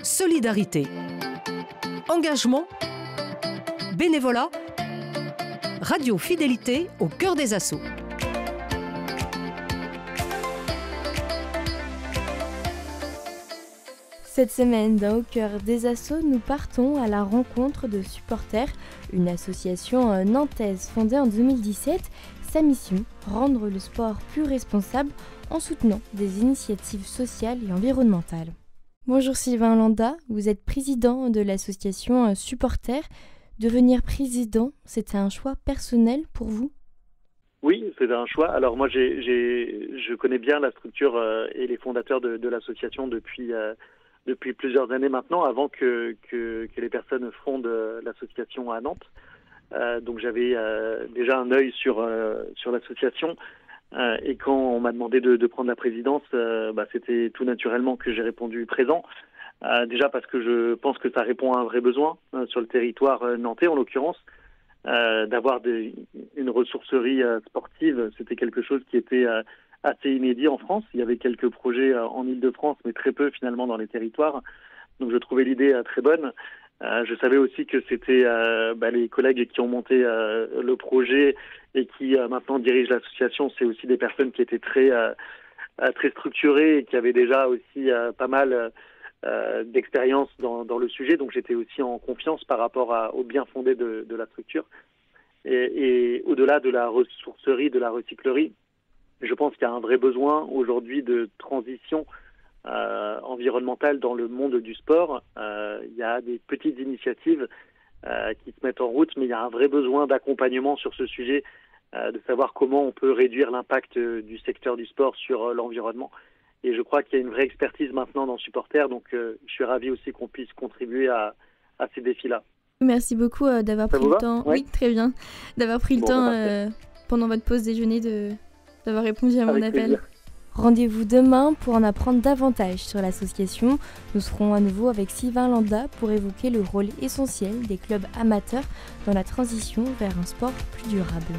solidarité, engagement, bénévolat, radio fidélité au cœur des assos. Cette semaine, dans Au cœur des assos, nous partons à la rencontre de Supporter, une association nantaise fondée en 2017. Sa mission, rendre le sport plus responsable en soutenant des initiatives sociales et environnementales. Bonjour Sylvain Landa, vous êtes président de l'association Supporter. Devenir président, c'était un choix personnel pour vous ? Oui, c'était un choix. Alors moi, je connais bien la structure et les fondateurs de l'association depuis plusieurs années maintenant, avant que les personnes fondent l'association à Nantes. Donc j'avais déjà un œil sur l'association. Et quand on m'a demandé de prendre la présidence, c'était tout naturellement que j'ai répondu présent. Déjà parce que je pense que ça répond à un vrai besoin sur le territoire nantais en l'occurrence. D'avoir une ressourcerie sportive, c'était quelque chose qui était assez inédit en France. Il y avait quelques projets en Île-de-France, mais très peu finalement dans les territoires. Donc je trouvais l'idée très bonne. Je savais aussi que c'était les collègues qui ont monté le projet et qui maintenant dirigent l'association. C'est aussi des personnes qui étaient très structurées et qui avaient déjà aussi pas mal d'expérience dans le sujet. Donc j'étais aussi en confiance par rapport au bien fondé de la structure. Et au-delà de la ressourcerie, de la recyclerie, je pense qu'il y a un vrai besoin aujourd'hui de transition environnementale dans le monde du sport. Il y a des petites initiatives qui se mettent en route, mais il y a un vrai besoin d'accompagnement sur ce sujet, de savoir comment on peut réduire l'impact du secteur du sport sur l'environnement. Et je crois qu'il y a une vraie expertise maintenant dans Supporter, donc je suis ravi aussi qu'on puisse contribuer à ces défis-là. Merci beaucoup d'avoir pris le temps. Ouais. Oui, très bien. D'avoir pris le temps pendant votre pause déjeuner d'avoir répondu à mon appel. Plaisir. Rendez-vous demain pour en apprendre davantage sur l'association. Nous serons à nouveau avec Sylvain Landa pour évoquer le rôle essentiel des clubs amateurs dans la transition vers un sport plus durable.